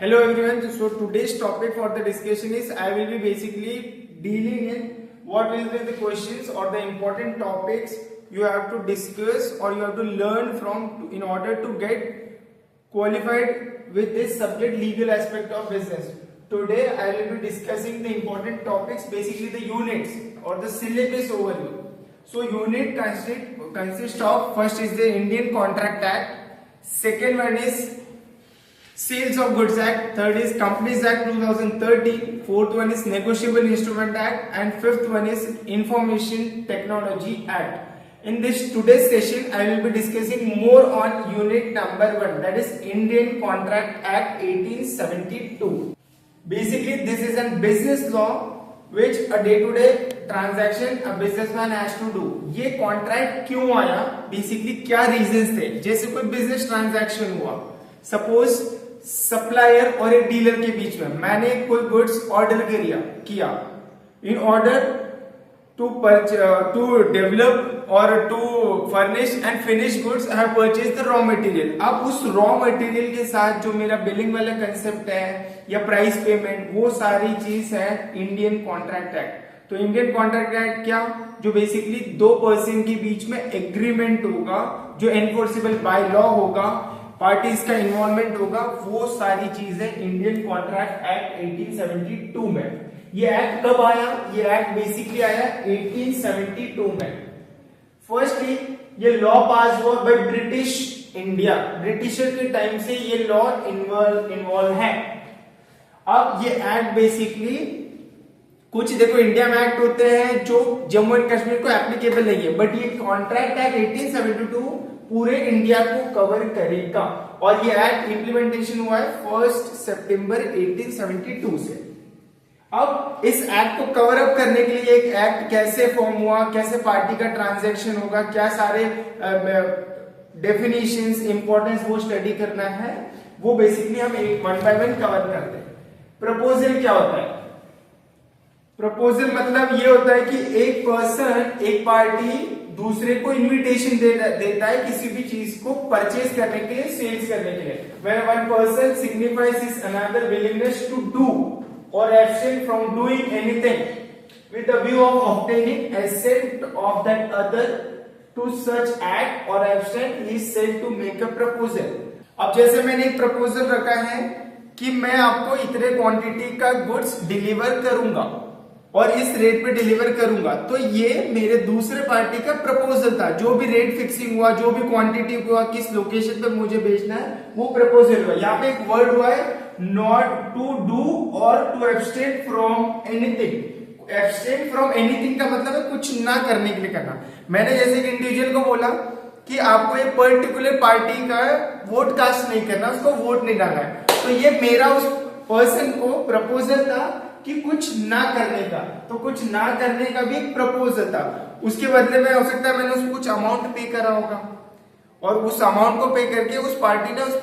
Hello everyone. So today's topic for the discussion is I will be basically dealing in what will be the questions or the important topics you have to discuss or you have to learn from in order to get qualified with this subject legal aspect of business. Today I will be discussing the important topics, basically the units or the syllabus overview. So unit consists of, first is the Indian Contract Act, second one is Sales of Goods Act, third is Companies Act 2013, fourth one is Negotiable Instrument Act, and fifth one is Information Technology Act. In this today's session, I will be discussing more on unit number 1, that is Indian Contract Act 1872. Basically, this is a business law which a day-to-day transaction a businessman has to do. ये contract क्यों आया, basically क्या reasons थे. जैसे कोई business transaction हुआ, suppose supplier और एक डीलर के बीच में मैंने कोई गुड्स ऑर्डर किया इन ऑर्डर टू डेवलप और to furnish and finish goods I have purchase the raw material. अब उस रॉ मटेरियल के साथ जो मेरा बिलिंग वाला कंसेप्ट है या प्राइस पेमेंट, वो सारी चीज है इंडियन कॉन्ट्रैक्ट एक्ट. तो इंडियन कॉन्ट्रैक्ट एक्ट क्या, जो बेसिकली दो पर्सन के बीच में एग्रीमेंट होगा जो एनफोर्सेबल बाय लॉ होगा, पार्टीज का इन्वॉल्वमेंट होगा, वो सारी चीजें इंडियन कॉन्ट्रैक्ट एक्ट 1872 में. ये एक्ट कब आया, ये एक्ट बेसिकली आया 1872 में. फर्स्टली ये लॉ पास हुआ बाय ब्रिटिश इंडिया, ब्रिटिशर के टाइम से ये लॉ इन्वॉल्व है. अब ये एक्ट बेसिकली कुछ देखो इंडिया में एक्ट होते हैं जो जम्मू एंड कश्मीर को एप्लीकेबल नहीं है, बट ये कॉन्ट्रैक्ट एक्ट 1872 पूरे इंडिया को कवर करेगा. और ये एक्ट इंप्लीमेंटेशन हुआ है 1 सितंबर 1872 से. अब इस एक्ट को कवर अप करने के लिए एक एक्ट कैसे फॉर्म हुआ, कैसे पार्टी का ट्रांजैक्शन होगा, क्या सारे डेफिनेशंस, इंपॉर्टेंस वो स्टडी करना है, वो बेसिकली हम एक वन बाय वन कवर करते हैं. प्रपोजल क्या होता है? प्रपोजल मतलब ये होता है कि एक पर्सन, एक पार्टी दूसरे को इन्विटेशन देता है किसी भी चीज को परचेज करने के लिए, सेल्स करने के लिए. When one person signifies his another willingness to do or abstain from doing anything with the view of obtaining assent of that other to such act or abstain, he is said to make a proposal. अब जैसे मैंने एक proposal रखा है कि मैं आपको इतने क्वांटिटी का गुड्स डिलीवर करूंगा और इस रेट पे डिलीवर करूंगा, तो ये मेरे दूसरे पार्टी का प्रपोजल था. जो भी रेट फिक्सिंग हुआ, जो भी क्वांटिटी हुआ, किस लोकेशन पे मुझे बेचना है, वो प्रपोजल हुआ. यहाँ पे एक वर्ड हुआ है नॉट टू डू और to abstain from anything. Abstain from anything का मतलब है कुछ ना करने के लिए करना. मैंने जैसे एक इंडिविजुअल को बोला कि आपको एक पर्टिकुलर पार्टी का वोट कास्ट नहीं करना, उसको वोट नहीं डालना है, तो ये मेरा उस पर्सन को प्रपोजल था कि कुछ ना करने का. तो कुछ ना करने का भी एक प्रपोजल था. उसके बदले में हो सकता है मैंने उसको कुछ अमाउंट पे करा होगा और उस अमाउंट को पे करके उस पार्टी ने उस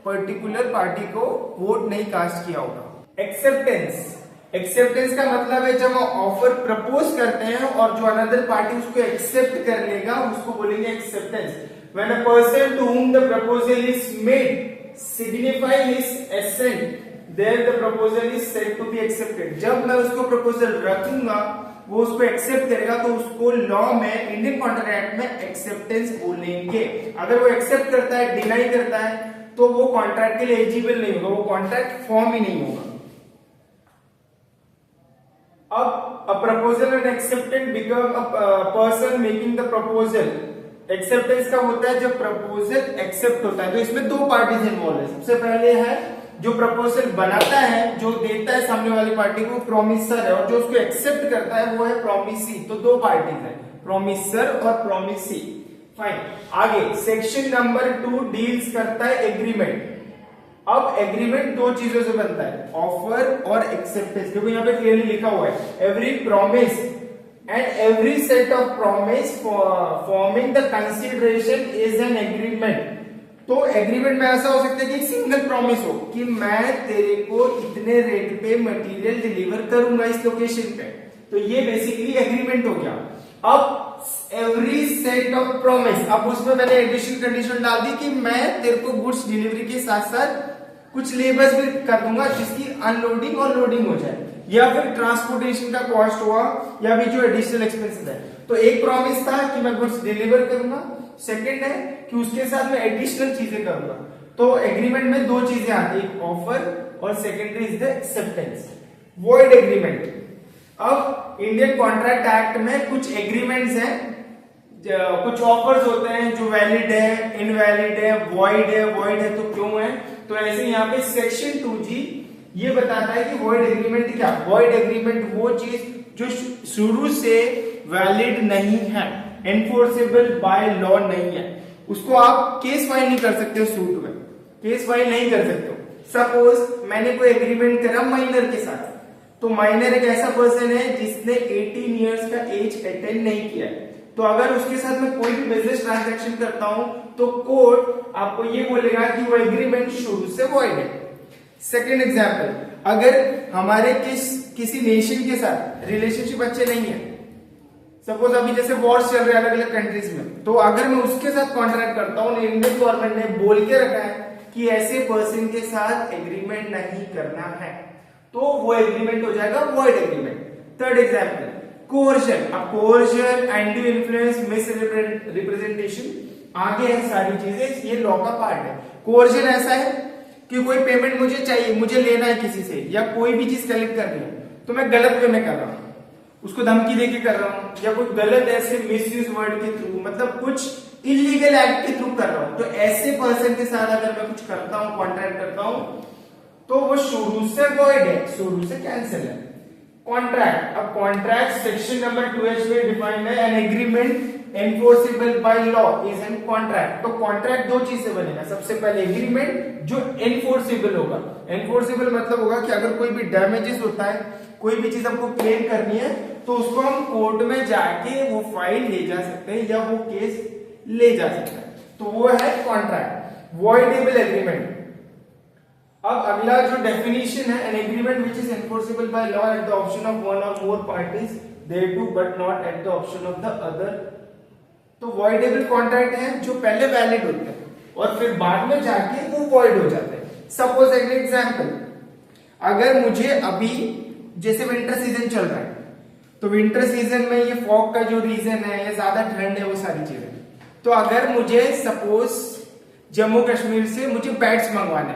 पर्टिकुलर पार्टी को वोट नहीं कास्ट किया होगा. एक्सेप्टेंस, एक्सेप्टेंस का मतलब है जब हम ऑफर प्रपोज करते हैं और जो अनदर पार्टी उसको एक्सेप्ट कर लेगा, उसको बोलेंगे acceptance. When a person to whom the proposal is made signify his assent, then the proposal is said to be accepted. जब मैं उसको प्रपोजल रखूंगा, वो उसको एक्सेप्ट करेगा, तो उसको लॉ में, इंडियन कॉन्ट्रैक्ट एक्ट में एक्सेप्टेंस बोलेंगे. अगर वो एक्सेप्ट करता है, डिनाई करता है, तो वो कॉन्ट्रैक्ट के लिए एलिजिबल नहीं होगा, वो कॉन्ट्रैक्ट फॉर्म ही नहीं होगा. अब a proposal and accepted become a person making the proposal. Acceptance का होता है जब प्रपोजल एक्सेप्ट होता है. तो इसमें दो पार्टीज इन्वॉल्व है. सबसे पहले है जो प्रपोजल बनाता है, जो देता है सामने वाली पार्टी को, प्रोमिसर है, और जो उसको एक्सेप्ट करता है वो है प्रोमिसी. तो दो पार्टीज है, प्रोमिसर और प्रोमिसी. फाइन. आगे सेक्शन नंबर 2 डील्स करता है एग्रीमेंट. अब एग्रीमेंट दो चीजों से बनता है, ऑफर और एक्सेप्टेंस. देखो यहाँ पे क्लियरली लिखा हुआ है every promise and every set of promise forming the consideration is an agreement. तो एग्रीमेंट में ऐसा हो सकता है कि एक सिंगल प्रॉमिस हो कि मैं तेरे को इतने रेट पे मटेरियल डिलीवर करूंगा इस लोकेशन पे, तो ये बेसिकली एग्रीमेंट हो गया. अब एवरी सेट ऑफ प्रॉमिस, अब उसमें मैंने एडिशन कंडीशन डाल दी कि मैं तेरे को गुड्स डिलीवरी के साथ साथ कुछ लेबर्स भी कर दूंगा जिसकी अनलोडिंग और लोडिंग हो जाए, या फिर ट्रांसपोर्टेशन का कॉस्ट हुआ, या भी जो एडिशनल एक्सपेंसेस है। तो एक प्रॉमिस था कि मैं गुड्स डिलीवर करूंगा, सेकंड है कि उसके साथ मैं एडिशनल चीजें करूंगा। तो एग्रीमेंट में दो चीजें आती है, एक ऑफर और secondary is the acceptance. Void agreement, अब इंडियन कॉन्ट्रैक्ट एक्ट में कुछ एग्रीमेंट्स हैं, कुछ ऑफर्स होते हैं जो वैलिड है, इनवैलिड है, वॉइड है। वॉइड है तो क्यों है, तो ऐसे यहाँ पे सेक्शन 2G ये बताता है कि वॉइड एग्रीमेंट क्या। वॉइड एग्रीमेंट वो चीज जो शुरू से वैलिड नहीं है, एनफोर्सेबल बाय लॉ नहीं है, उसको आप केस फाइल नहीं कर सकते हो, सूट में केस फाइल नहीं कर सकते हो। सपोज मैंने कोई एग्रीमेंट करा माइनर के साथ, तो माइनर एक ऐसा पर्सन है जिसने 18 इयर्स का एज अटेन नहीं किया है, तो अगर उसके साथ मैं कोई भी बिजनेस ट्रांजैक्शन करता हूं तो कोर्ट आपको ये बोलेगा कि वो एग्रीमेंट शुरू से वॉइड है। सेकेंड एग्जाम्पल, अगर हमारे किसी नेशन के साथ रिलेशनशिप अच्छे नहीं है, सपोज अभी जैसे वॉर्स चल रहे हैं अलग अलग कंट्रीज में, तो अगर मैं उसके साथ कॉन्ट्रैक्ट करता हूं, इंडियन गवर्नमेंट ने बोल के रखा है कि ऐसे पर्सन के साथ एग्रीमेंट नहीं करना है, तो वो एग्रीमेंट हो जाएगा void agreement. Third example, coercion. अब coercion, undue influence, misrepresentation, आगे है सारी चीजें, ये लॉ का पार्ट है। कोर्जन ऐसा है कि कोई पेमेंट मुझे चाहिए, मुझे लेना है किसी से, या कोई भी चीज कलेक्ट करनी है, तो मैं गलत वे में कर रहा हूं, उसको धमकी देके कर रहा हूं, या कोई गलत ऐसे मिसयूज वर्ड के थ्रू, मतलब कुछ इलीगल एक्ट के थ्रू कर रहा हूं, तो ऐसे पर्सन के साथ अगर मैं कुछ करता हूं, कॉन्ट्रैक्ट करता हूं, तो वो शुरू से वॉइड है, शुरू से कैंसिल है। कॉन्ट्रैक्ट, अब कॉन्ट्रैक्ट सेक्शन नंबर 2H में डिफाइंड है, an agreement enforceable by law is an contract. तो कॉन्ट्रैक्ट दो चीज से बनेगा, सबसे पहले एग्रीमेंट जो एनफोर्सेबल होगा। एनफोर्सेबल मतलब होगा कि अगर कोई भी डैमेजेस होता है, कोई भी चीज हमको क्लेम करनी है, तो उसको हम कोर्ट में जाके वो फाइल ले जा सकते हैं, या वो केस ले जा सकते हैं, तो वो है कॉन्ट्रैक्ट। वॉइडेबल एग्रीमेंट, अब अगला जो डेफिनेशन है, an agreement which is enforceable by law at the option of one or more parties thereto but not at the option of the other. तो वॉइडेबल कॉन्ट्रैक्ट है जो पहले वैलिड होते हैं और फिर बाद में जाके वो वॉइड हो जाते हैं। सपोज एन एग्जांपल, अगर मुझे अभी जैसे विंटर सीजन चल रहा है, तो विंटर सीजन में ये फॉग का जो रीजन है, ये ज्यादा ठंड है, वो सारी चीजें, तो अगर मुझे सपोज जम्मू कश्मीर से मुझे बैट्स मंगवाने,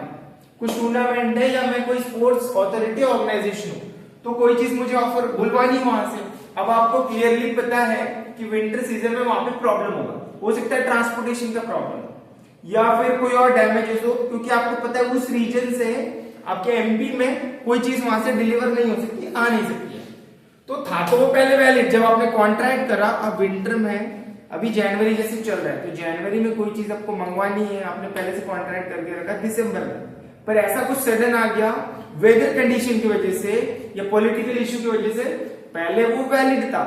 कुछ टूर्नामेंट है, या मैं कोई स्पोर्ट्स अथॉरिटी ऑर्गेनाइजेशन हूं, तो कोई चीज मुझे ऑफर बुलवानी वहां से। अब आपको क्लियरली पता है कि विंटर सीजन में वहां पे प्रॉब्लम होगा, हो सकता है ट्रांसपोर्टेशन का प्रॉब्लम, या फिर कोई और डैमेजेस हो, क्योंकि आपको पता है उस रीजन से आपके एमपी में कोई चीज वहां से डिलीवर नहीं हो सकती, आ नहीं सकती है। तो था तो वो पहले वैलिड जब आपने कॉन्ट्रैक्ट करा। अब विंटर में, अभी जनवरी जैसे चल रहा है, तो जनवरी में कोई चीज आपको मंगवानी है, आपने पहले से कॉन्ट्रैक्ट करके रखा दिसंबर में, पर ऐसा कुछ सडन आ गया वेदर कंडीशन की वजह से या पॉलिटिकल इश्यू की वजह से, पहले वो वैलिड था,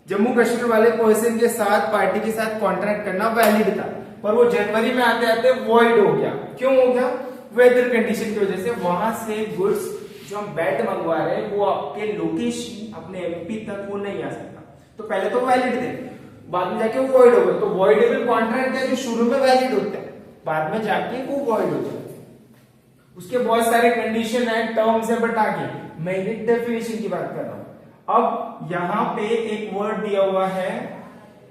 जम्मू कश्मीर वाले पर्सन के साथ, पार्टी के साथ कॉन्ट्रैक्ट करना वैलिड था, पर वो जनवरी में आते आते वॉइड हो गया। क्यों हो गया? वेदर कंडीशन की वजह से। वहां से गुड्स जो हम बैट मंगवा रहे हैं वो आपके लोकेशन, अपने एमपी तक वो नहीं आ सकता, तो पहले तो वैलिड थे, बाद में जाके वो वॉइड हो गया। तो वॉइडेबल कॉन्ट्रैक्ट है जो शुरू में वैलिड होता है, बाद में जाके वो वॉइड हो जाता है। उसके बहुत सारे कंडीशन है, टर्म्स है, बट आगे मैं डेफिनेशन की बात कर रहा हूं। अब यहां पे एक वर्ड दिया हुआ है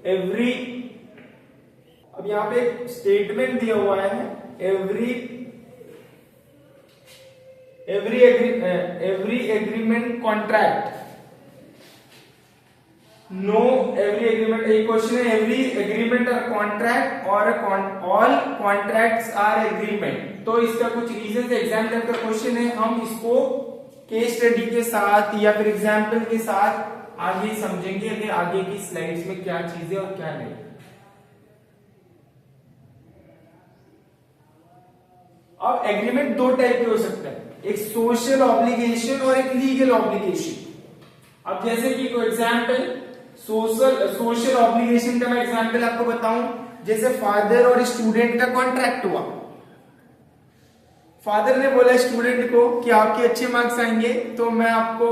एवरी, अब यहां पे एक स्टेटमेंट दिया हुआ है every agreement contract, know every agreement. एक क्वेश्चन है, एवरी एग्रीमेंट आर कॉन्ट्रैक्ट और ऑल कॉन्ट्रैक्ट्स आर एग्रीमेंट। तो इसका कुछ रीजन से एग्जाम टाइप का क्वेश्चन है, हम इसको केस स्टडी के साथ या फिर एग्जाम्पल के साथ आगे समझेंगे, अगर आगे की स्लाइड्स में क्या चीजें और क्या नहीं। अब एग्रीमेंट दो टाइप के हो सकते हैं, एक सोशल ऑब्लिगेशन और एक लीगल ऑब्लिगेशन। अब जैसे कि कोई एग्जाम्पल सोशल ऑब्लिगेशन का मैं एग्जाम्पल आपको बताऊं, जैसे फादर और स्टूडेंट का कॉन्ट्रैक्ट हुआ। फादर ने बोला स्टूडेंट को कि आपके अच्छे मार्क्स आएंगे तो मैं आपको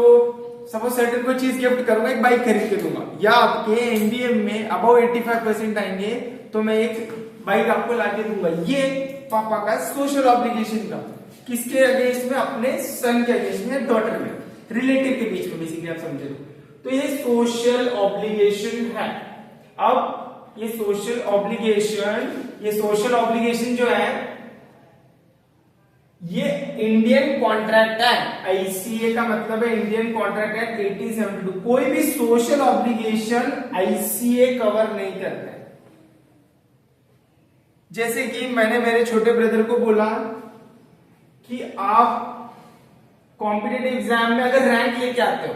सपोज सर्टेन कोई चीज गिफ्ट करूंगा, एक बाइक खरीद के दूंगा, या आपके एमबीए में अबव 85% आएंगे तो मैं एक बाइक आपको लाके दूंगा। ये पापा का सोशल ऑब्लिगेशन था। किसके अगेंस्ट में? अपने सन के अगेंस्ट में, डॉटर में, रिलेटिव के बीच में, बेसिकली आप समझे तो ये सोशल ऑब्लिगेशन है। अब ये सोशल ऑब्लिगेशन जो है ये इंडियन कॉन्ट्रैक्ट एक्ट, आईसीए का मतलब है इंडियन कॉन्ट्रैक्ट एक्ट 1872, कोई भी सोशल ऑब्लिगेशन आईसीए कवर नहीं करता है। जैसे कि मैंने मेरे छोटे ब्रदर को बोला कि आप कॉम्पिटिटिव एग्जाम में अगर रैंक लेके आते हो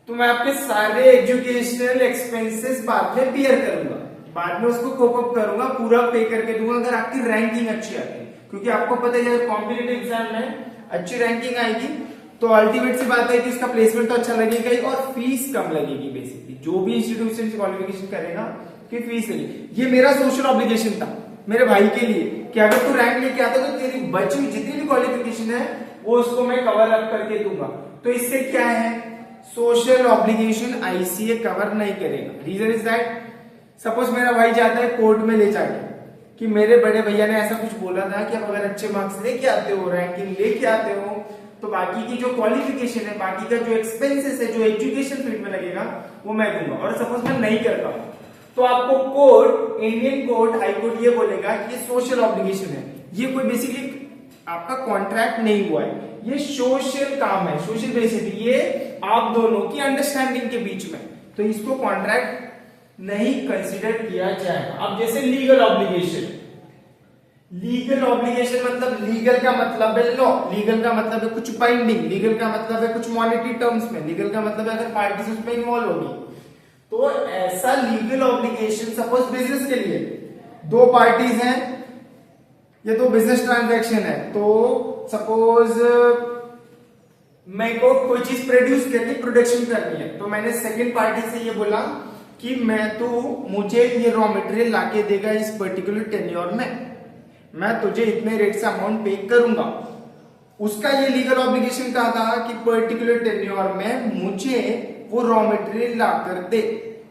तो मैं आपके सारे एजुकेशनल एक्सपेंसेस बाद में बियर करूंगा, बाद में उसको कोप अप करूंगा, पूरा पे करके दूंगा अगर आपकी रैंकिंग अच्छी आती है। क्योंकि आपको पता है जब कॉम्पिटिटिव एग्जाम में अच्छी रैंकिंग आएगी तो अल्टीमेट सी बात है कि उसका प्लेसमेंट तो अच्छा लगेगा ही और फीस कम लगेगी। बेसिकली जो भी इंस्टीट्यूशन से क्वालिफिकेशन करेगा कि फीस लगेगी। ये मेरा सोशल ऑब्लिगेशन था मेरे भाई के लिए कि अगर तू रैंक लेके आता तो तेरी बची हुई जितनी भी क्वालिफिकेशन है वो उसको मैं कवर अप करके दूंगा। तो इससे क्या है, सोशल ऑब्लिगेशन आईसीए कवर नहीं करेगा। रीजन इज दैट सपोज मेरा भाई जाता है कोर्ट में ले जाके कि मेरे बड़े भैया ने ऐसा कुछ बोला था कि आप अगर अच्छे मार्क्स लेके आते हो, रैंकिंग लेके आते हो तो बाकी की जो क्वालिफिकेशन है, बाकी का जो एक्सपेंसेस है, जो एजुकेशन फील्ड में लगेगा वो मैं दूंगा। और सपोज मैं नहीं करता हूं तो आपको court, Indian court, high court ये बोलेगा कि ये सोशल ऑब्लिगेशन है, ये कोई बेसिकली आपका कॉन्ट्रैक्ट नहीं हुआ है, ये सोशल काम है, सोशल बेसिस, ये आप दोनों की अंडरस्टैंडिंग के बीच में, तो इसको कॉन्ट्रैक्ट नहीं कंसिडर किया जाएगा। अब जैसे लीगल ऑब्लिगेशन, लीगल ऑब्लिगेशन मतलब लीगल का मतलब है लॉ, लीगल का मतलब है कुछ बाइंडिंग, लीगल का मतलब है कुछ मॉनेटरी टर्म्स में, लीगल का मतलब है अगर पार्टीज उसमें इन्वॉल्व होगी तो ऐसा लीगल ऑब्लिगेशन सपोज बिजनेस के लिए दो पार्टीज हैं या तो बिजनेस ट्रांजैक्शन है, तो सपोज मेरे को कोई चीज प्रोड्यूस करनी, प्रोडक्शन करनी है, तो मैंने सेकंड पार्टी से ये बोला कि मुझे ये रॉ मटेरियल लाके देगा इस पर्टिकुलर टेन्योर में, मैं तुझे इतने रेट से अमाउंट पे करूंगा। उसका ये लीगल ऑब्लिगेशन कहा था कि पर्टिकुलर टेन्योर में मुझे वो रॉ मटेरियल ला कर दे,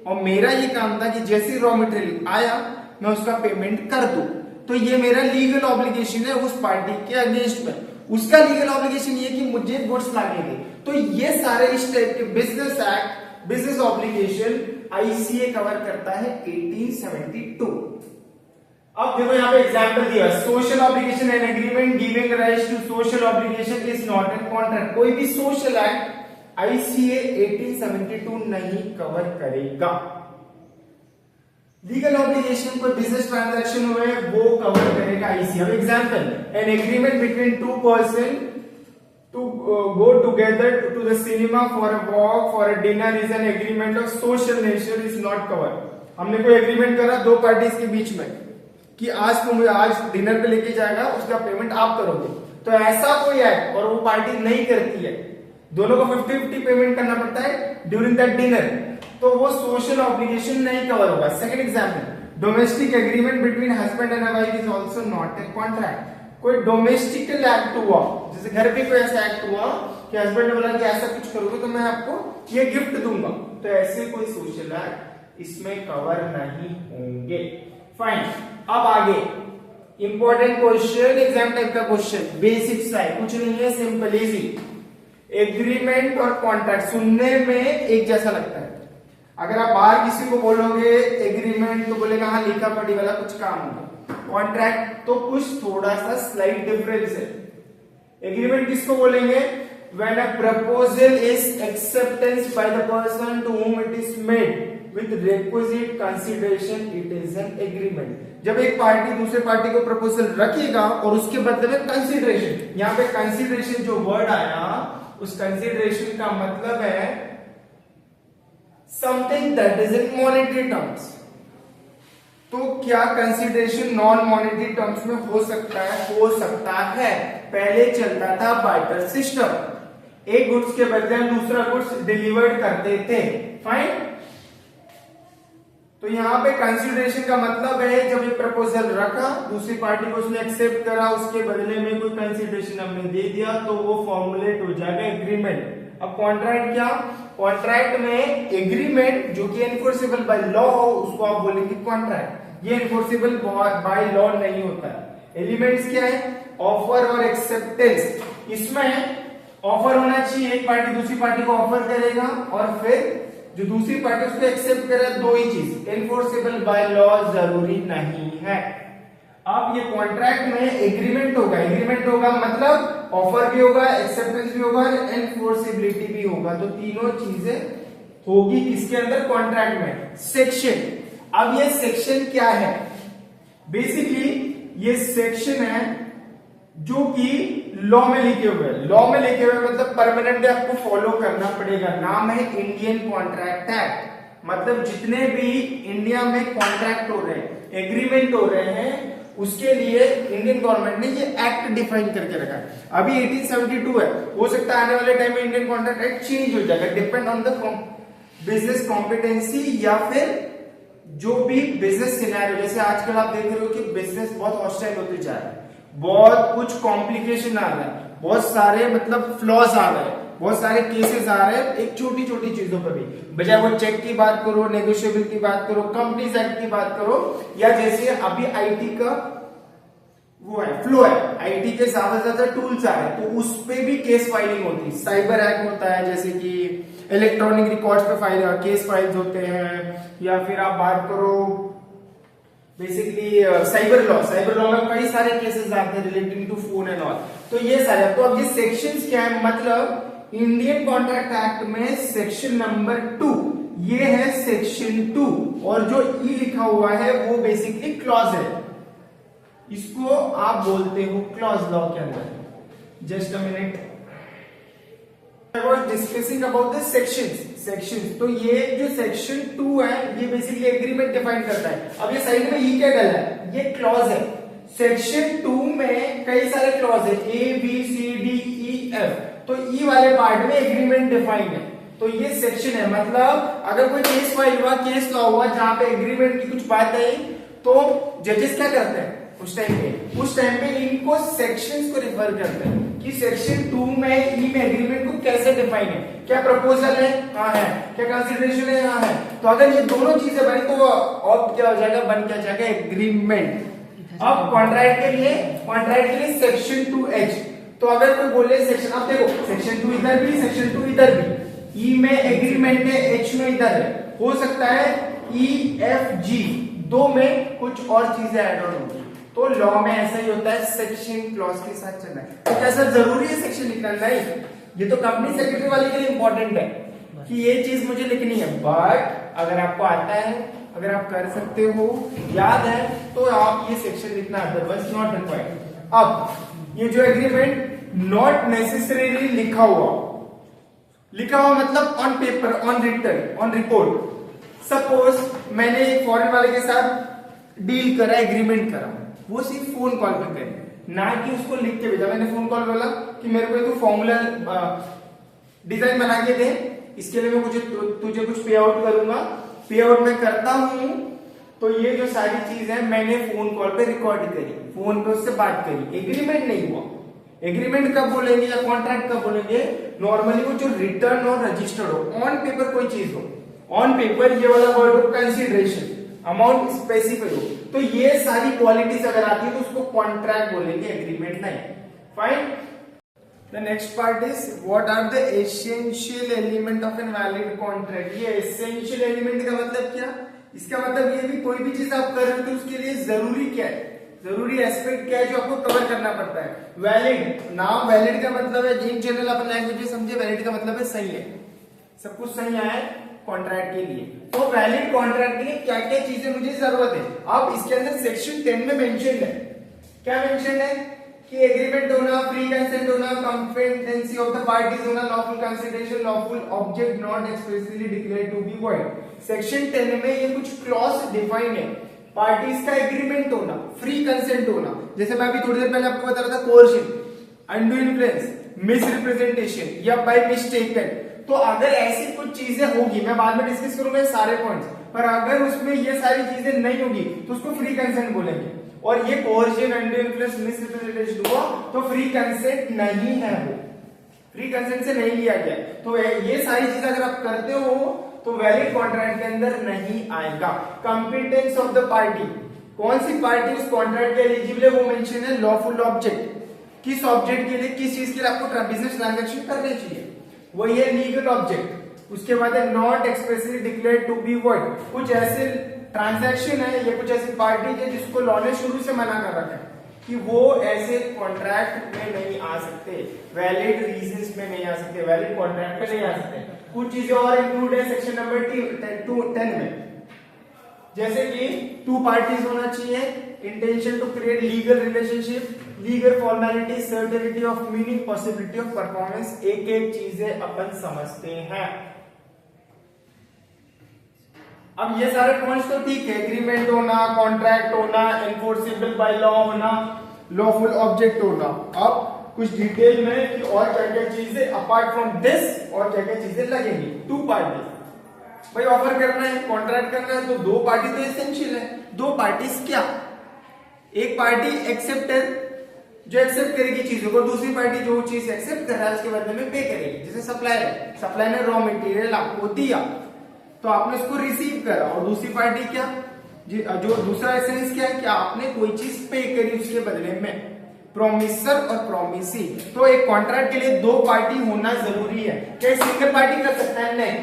और मेरा ये काम था कि जैसे रॉ मटेरियल आया मैं उसका पेमेंट कर दूं। तो ये मेरा लीगल ऑब्लिगेशन है उस पार्टी के अगेंस्ट में। उसका लीगल ऑब्लिगेशन ये कि मुझे गुड्स लाके दे। तो ये सारे इस टाइप के business act, business obligation ICA cover करता है 1872। अब देखो यहाँ पे एग्जांपल दिया, social obligation and agreement giving rise to social obligation is not an contract. कोई भी सोशल एक्ट आईसीए 1872 नहीं कवर करेगा। लीगल ऑब्लिगेशन कोई बिजनेस ट्रांजैक्शन हुए वो कवर करेगा आईसीए। अब example, an agreement between two person to go together to the cinema for a walk for a dinner is an agreement of social nature is not covered। हमने कोई agreement करा दो parties के बीच में कि आज तुम आज डिनर पे लेके जाएगा, उसका पेमेंट आप करोगे, तो ऐसा कोई है और वो पार्टी नहीं करती है, दोनों को 50-50 पेमेंट करना पड़ता है ड्यूरिंग दैट डिनर, तो वो सोशल ऑब्लिगेशन नहीं कवर होगा। Second example, domestic agreement between husband and wife is also not a contract. कोई डोमेस्टिकल एक्ट हुआ, जैसे घर पे कोई ऐसा एक्ट हुआ कि हस्बैंड ने बोला कि ऐसा कुछ करोगे तो मैं आपको ये गिफ्ट दूंगा, तो ऐसे कोई सोशल एक्ट इसमें कवर नहीं होंगे। फाइन, अब आगे इंपॉर्टेंट क्वेश्चन, एग्जाम टाइप का क्वेश्चन, बेसिक सा है, कुछ नहीं है, सिंपल इजी। एग्रीमेंट और कॉन्ट्रैक्ट सुनने में एक जैसा लगता है, अगर आप बाहर किसी को बोलोगे एग्रीमेंट तो बोलेगा हाँ लिखा पढ़ी वाला कुछ काम होगा, कॉन्ट्रैक्ट तो कुछ थोड़ा सा स्लाइट डिफरेंस है। एग्रीमेंट किसको बोलेंगे? When a proposal is acceptance by the person to whom it is made with requisite consideration, it is an agreement। जब एक पार्टी दूसरे पार्टी को प्रपोजल रखेगा और उसके बदले में कंसिडरेशन, यहाँ पे कंसिडरेशन जो वर्ड आया उस कंसिडरेशन का मतलब है something that is in monetary terms. तो क्या कंसिडरेशन नॉन मॉनेटरी टर्म्स में हो सकता है? हो सकता है। पहले चलता था बार्टर सिस्टम, एक गुड्स के बदले हम दूसरा गुड्स डिलीवर्ड करते थे। फाइन, तो यहां पे कंसिडरेशन का मतलब है जब एक प्रपोजल रखा, दूसरी पार्टी को उसने एक्सेप्ट करा, उसके बदले में कोई कंसिडरेशन हमने दे दिया, तो वो फॉर्मुलेट हो जाएगा एग्रीमेंट। अब कॉन्ट्रैक्ट क्या? कॉन्ट्रैक्ट में एग्रीमेंट जो कि एनफोर्सेबल बाय लॉ हो उसको आप बोलेंगे कॉन्ट्रैक्ट। ये एनफोर्सेबल बाय लॉ नहीं होता है, एलिमेंट्स क्या है, ऑफर और एक्सेप्टेंस। इसमें ऑफर होना चाहिए, एक पार्टी दूसरी पार्टी को ऑफर करेगा और फिर जो दूसरी पार्टी उसको एक्सेप्ट करे, दो ही चीज, एनफोर्सेबल बाय लॉ जरूरी नहीं है। अब ये कॉन्ट्रैक्ट में एग्रीमेंट होगा, एग्रीमेंट होगा मतलब ऑफर भी होगा, एक्सेप्टेंस भी होगा, एनफोर्सेबिलिटी भी होगा। तो तीनों चीजें होगी किसके अंदर, कॉन्ट्रैक्ट में। सेक्शन, अब ये सेक्शन क्या है, बेसिकली ये सेक्शन है जो कि लॉ में लिखे हुए, लॉ में लिखे हुए मतलब परमानेंटली आपको फॉलो करना पड़ेगा। नाम है इंडियन कॉन्ट्रैक्ट एक्ट। मतलब जितने भी इंडिया में कॉन्ट्रैक्ट हो रहे हैं, एग्रीमेंट हो रहे हैं, उसके लिए इंडियन गवर्नमेंट ने ये एक्ट डिफाइन करके रखा है। अभी 1872 है, हो सकता है आने वाले टाइम में इंडियन कॉन्ट्रैक्ट एक्ट चेंज हो जाएगा, depend on the business competency या फिर जो भी बिजनेस सिनेरियो। जैसे आजकल आप देख रहे हो कि बिजनेस बहुत हॉस्टाइल होते जा रहा है, बहुत कुछ कॉम्प्लिकेशन आ रहा है, बहुत सारे मतलब फ्लॉज आ रहे हैं, बहुत सारे केसेस आ रहे हैं एक छोटी छोटी चीजों पर भी, बजाय वो चेक की बात करो, नेगोशिएबल की बात करो, कंपनीज एक्ट की बात करो, या जैसे अभी आईटी का वो है फ्लो है, आईटी के ज्यादा टूल्स आ रहे हैं तो उस पे भी केस फाइलिंग होती है। साइबर एक्ट होता है, जैसे कि इलेक्ट्रॉनिक रिकॉर्ड्स पे केस फाइल्स होते हैं, या फिर आप बात करो बेसिकली साइबर लॉ में कई सारे केसेस आते हैं relating to phone and all. तो ये सारे, तो अब ये सेक्शंस क्या है, मतलब इंडियन कॉन्ट्रैक्ट एक्ट में सेक्शन नंबर 2 ये है सेक्शन 2, और जो ई लिखा हुआ है वो बेसिकली क्लॉज है, इसको आप बोलते हो क्लॉज लॉ के अंदर। Just a minute, I was discussing about the sections। तो ये जो सेक्शन 2 है ये बेसिकली एग्रीमेंट डिफाइन करता है। अब ये साइड में ई क्या डला है, ये क्लॉज है। सेक्शन 2 में कई सारे क्लॉज है, A B C D E F. तो ई वाले पार्ट में एग्रीमेंट डिफाइन है, तो ये सेक्शन है। मतलब अगर कोई केस फाइल हुआ, केस लॉ हुआ जहां पे एग्रीमेंट की कुछ बात आई, तो जजेस क्या करते हैं उस टाइम पे इनको सेक्शंस को रिफर करते हैं कि सेक्शन 2 में ई में एग्रीमेंट को कैसे डिफाइन है, क्या प्रपोजल है, हाँ है, क्या कंसिडरेशन है, हाँ है। तो अगर ये दोनों चीजें बनी तो अब क्या हो जाएगा, बन क्या जाएगा, एग्रीमेंट। अब कॉन्ट्रैक्ट के लिए सेक्शन 2H। तो अगर कोई बोले सेक्शन, अब देखो सेक्शन 2 इधर भी, सेक्शन 2 इधर भी, ई में एग्रीमेंट है, एच में इधर है, हो सकता है ई एफ जी दो में कुछ और चीजें ऐड ऑन होगी। तो लॉ में ऐसा ही होता है, सेक्शन क्लॉज के साथ चलना है। तो कैसा जरूरी है सेक्शन लिखना, नहीं, ये तो कंपनी सेक्रेटरी वाले के लिए इंपॉर्टेंट है कि ये चीज मुझे लिखनी है, बट अगर आपको आता है, अगर आप कर सकते हो, याद है, तो आप ये सेक्शन लिखना, अदरवाइज नॉट रिक्वायर्ड। अब ये जो एग्रीमेंट नॉट नेसेसरीली लिखा हुआ मतलब on paper, on written, on report. Suppose मैंने एक फॉरेन वाले के साथ डील करा, एग्रीमेंट करा, वो सिर्फ फोन कॉल पे करे, ना कि उसको लिख के भेजा। मैंने फोन कॉल बोला कि मेरे को तो फॉर्मूला डिजाइन बना के दे, इसके लिए मैं तुझे कुछ पे आउट करूंगा, पे आउट मैं करता हूं। तो ये जो सारी चीज है मैंने फोन कॉल पे रिकॉर्ड करी, फोन पे उससे बात करी, एग्रीमेंट नहीं हुआ। एग्रीमेंट कब बोलेंगे या कॉन्ट्रैक्ट कब बोलेंगे, नॉर्मली वो जो रिटर्न और रजिस्टर्ड हो, ऑन पेपर कोई चीज हो, ऑन पेपर ये वाला वर्ड हो, कंसिडरेशन, अमाउंट स्पेसिफाई हो, तो ये सारी क्वालिटीज अगर आती है तो उसको कॉन्ट्रैक्ट बोलेंगे, एग्रीमेंट नहीं। Fine. The next part is what are the essential element of an valid contract. ये एसेंशियल एलिमेंट का मतलब क्या, इसका मतलब ये भी कोई भी चीज आप कर रहे हो तो उसके लिए जरूरी क्या है, जरूरी एस्पेक्ट क्या है जो आपको कवर करना पड़ता है। वैलिड, नाम वैलिड का मतलब है, इन जनरल अपन लैंग्वेज में समझे, वैलिड का मतलब है सही है, सब कुछ सही आया कॉन्ट्रैक्ट के लिए। तो वैलिड कॉन्ट्रैक्ट के लिए क्या क्या चीजें मुझे जरूरत है, अब इसके अंदर सेक्शन 10 में मेंशन है, क्या मेंशन है कि एग्रीमेंट होना, फ्री कंसेंट होना, कंपेटेंसी ऑफ द पार्टीज होना, lawful consideration, lawful object not expressly declared to be void. Section 10 में ये कुछ क्लॉज डिफाइन है, पार्टीज का एग्रीमेंट होना, फ्री कंसेंट होना, जैसे मैं अभी थोड़ी देर पहले आपको बता रहा था, कोर्शन, अनडू इन्फ्लुएंस, मिसरिप्रेजेंटेशन या बाय मिस्टेकन। तो अगर ऐसी कुछ चीजें होगी, मैं बाद में डिस्कस करूंगा सारे पॉइंट्स, पर अगर उसमें ये सारी चीजें नहीं होगी तो उसको फ्री कंसेंट बोलेंगे। और ये कोर्शन, अनडू इन्फ्लुएंस, मिसरिप्रेजेंटेशन हुआ तो फ्री कंसेंट नहीं है, वो फ्री कंसेंट से नहीं लिया गया। तो ये सारी चीजें अगर आप करते हो तो वैलिड कॉन्ट्रैक्ट के अंदर नहीं आएगा। कंपिटेंस ऑफ द पार्टी, कौन सी पार्टी उस कॉन्ट्रैक्ट के एलिजिबल है वो मेंशन है लॉफुल ऑब्जेक्ट, किस ऑब्जेक्ट के लिए, किस चीज के लिए आपको बिजनेस ट्रांजैक्शन करने चाहिए, वही है लीगल ऑब्जेक्ट। उसके बाद है not expressly declared to be void, कुछ ऐसे ट्रांजैक्शन है या कुछ ऐसी पार्टी है जिसको लॉ ने शुरू से मना कर रखा है कि वो ऐसे कॉन्ट्रैक्ट में नहीं आ सकते, वैलिड रीजंस में नहीं आ सकते, वैलिड कॉन्ट्रैक्ट में नहीं आ सकते। कुछ चीजें और इंक्लूड है सेक्शन नंबर 10 में, जैसे कि टू पार्टीज होना चाहिए, intention to create legal relationship, legal formality, certainty of meaning, possibility of performance, एक एक चीजें अपन समझते हैं। अब ये सारे पॉइंट्स तो ठीक है, एग्रीमेंट होना, कॉन्ट्रैक्ट होना, एनफोर्सेबल बाय लॉ होना, लॉफुल ऑब्जेक्ट होना। अब कुछ डिटेल में कि और क्या क्या चीजें अपार्ट फ्रॉम दिस और क्या क्या चीजें लगेंगी। टू पार्टी, भाई ऑफर करना है, कॉन्ट्रैक्ट करना है, तो दो पार्टी तो एसेंशियल है। दो पार्टीज क्या, एक पार्टी एक्सेप्टर जो एक्सेप्ट करेगी चीजों को, दूसरी पार्टी जो चीज एक्सेप्ट कर रहा है उसके बदले में पे करेगी। जैसे सप्लायर है, सप्लायर ने रॉ मटेरियल आपको दिया तो आपने उसको रिसीव करा, और दूसरी पार्टी क्या, जो दूसरा एसेंस क्या है कि आपने कोई चीज पे करी उसके बदले में, प्रोमिसर और प्रोमिसी। तो एक कॉन्ट्रैक्ट के लिए दो पार्टी होना जरूरी है। क्या सिंगल पार्टी कर सकता है? नहीं,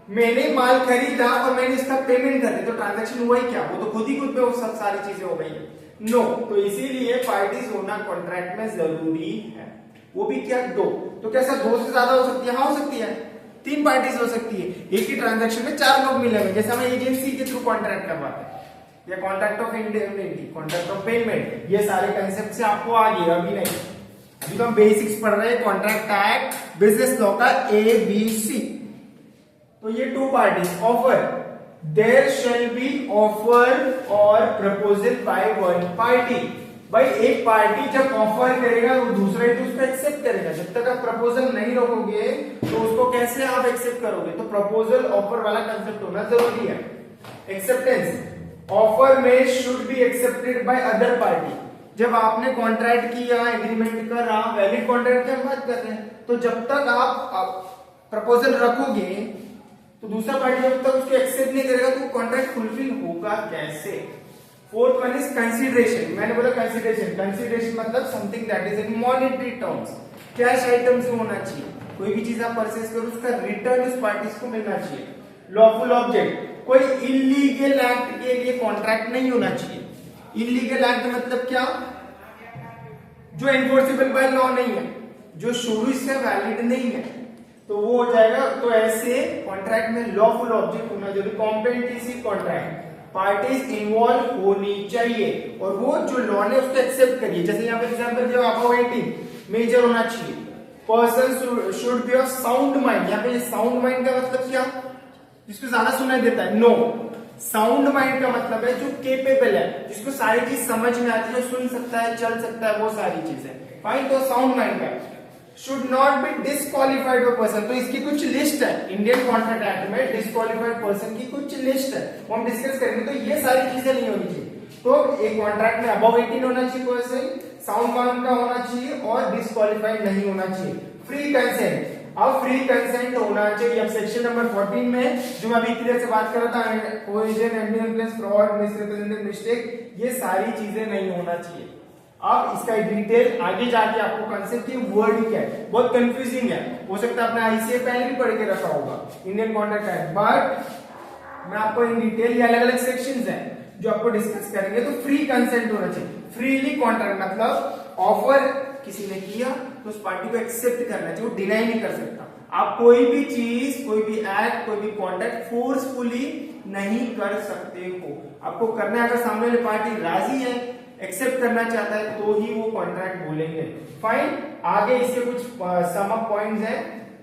मैंने माल खरीदा और मैंने इसका पेमेंट कर दी तो ट्रांजैक्शन हुआ ही क्या, वो तो खुद ही खुद पे वो सब सारी चीजें हो गई है। नो, तो इसीलिए पार्टीज होना कॉन्ट्रैक्ट में जरूरी है। वो भी क्या, दो। तो क्या सर दो से ज्यादा हो सकती है? हाँ हो सकती है, तीन पार्टीज हो सकती है। एक ही ट्रांजैक्शन में चार लोग मिलेंगे, जैसे हम एजेंसी के थ्रू कॉन्ट्रैक्ट करवाते हैं, या contract of indemnity, contract of payment, ये सारे कंसेप्ट से आपको आ गया। अभी नहीं, अभी तो हम बेसिक्स पढ़ रहे हैं कॉन्ट्रैक्ट एक्ट, बिजनेस लॉ का ABC। तो ये two parties, offer, there shall be offer और प्रपोजल बाय वन पार्टी। भाई एक पार्टी जब ऑफर करेगा वो दूसरा ही तो उसको एक्सेप्ट करेगा। जब तक आप प्रपोजल नहीं रखोगे तो उसको कैसे आप एक्सेप्ट करोगे? तो प्रपोजल ऑफर वाला कंसेप्ट होना जरूरी है। एक्सेप्टेंस, ऑफर में should be accepted by other party. जब आपने कॉन्ट्रैक्ट किया, एग्रीमेंट करा, वैलिड कॉन्ट्रैक्ट की हम बात कर रहे हैं, तो जब तक आप प्रपोजल रखोगे तो दूसरा पार्टी जब तक उसको एक्सेप्ट नहीं करेगा तो कॉन्ट्रैक्ट फुलफिल होगा कैसे? Fourth one is consideration. मैंने बोला कंसीडरेशन, कंसीडरेशन मतलब something that is in monetary terms, cash items में होना चाहिए। कोई भी चीज आप परचेज करो उसका रिटर्न उस पार्टीज को मिलना चाहिए। लॉफुल ऑब्जेक्ट, कोई इलीगल एक्ट के लिए कॉन्ट्रैक्ट नहीं होना चाहिए। इलीगल एक्ट मतलब क्या? जो एनफोर्सेबल बाय लॉ नहीं है, जो शुरू से वैलिड नहीं है, तो वो हो जाएगा। तो ऐसे कॉन्ट्रैक्ट में लॉफुल ऑब्जेक्ट होना जरूरी। कॉम्पेटेंसी कॉन्ट्रैक्ट, पार्टीज इन्वॉल्व होनी चाहिए और वो जो लॉ ने उसको एक्सेप्ट करिए। जैसे यहाँ पे एग्जांपल जो अबव 18 मेजर होना चाहिए। Person should be of sound mind. यहाँ पे साउंड माइंड का मतलब क्या? जिसको ज्यादा सुनाई देता है? नो, साउंड माइंड का मतलब है जो केपेबल है, जिसको सारी चीज समझ में आती है, सुन सकता है, चल सकता है, वो सारी चीजें। फाइन, तो साउंड माइंड का should not be disqualified person. तो इसकी कुछ लिस्ट है इंडियन कॉन्ट्रैक्ट एक्ट में, डिस्क्वालिफाइड पर्सन की कुछ लिस्ट है, वो हम डिस्कस करेंगे। तो ये सारी चीजें नहीं होनी चाहिए। तो एक कॉन्ट्रैक्ट में अबव 18 होना चाहिए पर्सन, साउंड माइंड का होना चाहिए और डिस्क्वालिफाइड नहीं होना चाहिए। फ्री कंसेंट, अब फ्री कंसेंट होना चाहिए। अब सेक्शन नंबर 14 में जो मैं अभी क्लियर से बात कर रहा था, cohesion, ambiguity, fraud, misrepresentation, mistake, ये सारी चीजें नहीं होना चाहिए। अब इसका डिटेल आगे जाके आपको कंसेप्ट की वर्ड क्या है, बहुत कंफ्यूजिंग है, हो सकता है आपने आईसीए पहले भी पढ़ के रखा होगा इंडियन कॉन्ट्रैक्ट एक्ट, बट मैं आपको इन डिटेल ये अलग अलग सेक्शंस हैं जो आपको डिस्कस करेंगे। तो फ्री कंसेंट होना चाहिए। फ्रीली कॉन्ट्रैक्ट मतलब ऑफर किसी ने किया तो उस पार्टी को एक्सेप्ट करना चाहिए, वो डिनाई नहीं कर सकता। आप कोई भी चीज, कोई भी एक्ट, कोई भी कॉन्ट्रैक्ट फोर्सफुली नहीं कर सकते हो। आपको करना है, अगर सामने वाली पार्टी राजी है, एक्सेप्ट करना चाहता है, तो ही वो कॉन्ट्रैक्ट बोलेंगे। फाइन, आगे इसके कुछ सम अप पॉइंट्स हैं,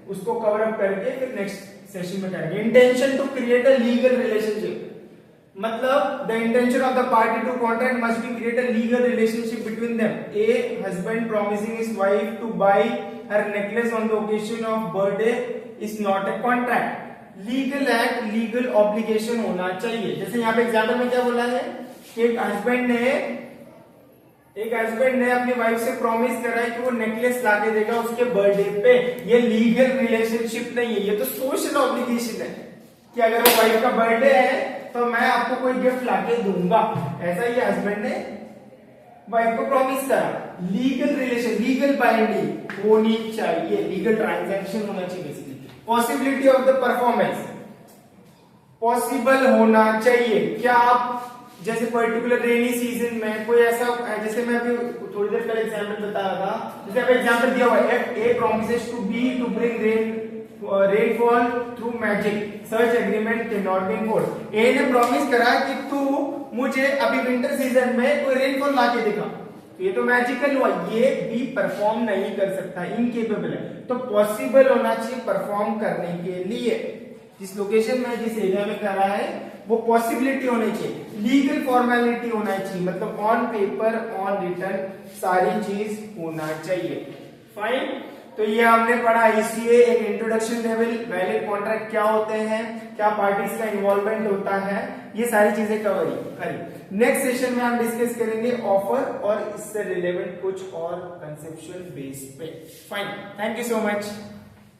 उसको कवर अप करके फिर नेक्स्ट सेशन में करेंगे। Intention to create a legal relationship मतलब the intention of the party to contract must be create a legal relationship between them. A husband promising his wife to buy her necklace on the occasion of birthday is not a contract. Legal act, legal obligation होना चाहिए। जैसे यहाँ पे example में क्या बोला है कि एक हस्बैंड ने अपनी वाइफ से प्रॉमिस करा है कि वो नेकलेस लाके देगा उसके बर्थडे पे। ये लीगल रिलेशनशिप नहीं है, ये तो सोशल ऑब्लिगेशन है कि अगर वो वाइफ का बर्थडे है तो मैं आपको कोई गिफ्ट लाके दूंगा, ऐसा ये हस्बैंड ने वाइफ को प्रॉमिस करा। लीगल रिलेशन, लीगल बाइंडिंग होनी चाहिए, लीगल ट्रांजैक्शन होना चाहिए basically. Possibility of the performance, possible होना चाहिए। क्या आप जैसे पर्टिकुलर रेनी सीजन में कोई ऐसा, जैसे मैं अभी थोड़ी देर पहले एग्जांपल बता रहा था, जैसे अभी एग्जांपल दिया हुआ है, A promises to B to bring rainfall through magic, such agreement cannot be enforced। A ने प्रॉमिस करा कि तू मुझे अभी विंटर सीजन में कोई रेनफॉल ला के दिखा, ये तो मैजिकल हुआ, ये भी परफॉर्म नहीं कर सकता, इनकेपेबल है। तो पॉसिबल होना चाहिए परफॉर्म करने के लिए, जिस लोकेशन में जिस एरिया में कर रहा है वो पॉसिबिलिटी होनी चाहिए, लीगल फॉर्मेलिटी होना चाहिए, मतलब ऑन पेपर ऑन रिटर्न सारी चीज होना चाहिए। फाइन, तो ये हमने पढ़ा ईसीए, एक इंट्रोडक्शन लेवल, वैलिड कॉन्ट्रैक्ट क्या होते हैं, क्या पार्टीज का इन्वॉल्वमेंट होता है, ये सारी चीजें कवर करी। नेक्स्ट सेशन में हम डिस्कस करेंगे ऑफर और इससे रिलेवेंट कुछ और कंसेप्चुअल बेस पे। Fine, thank you so much.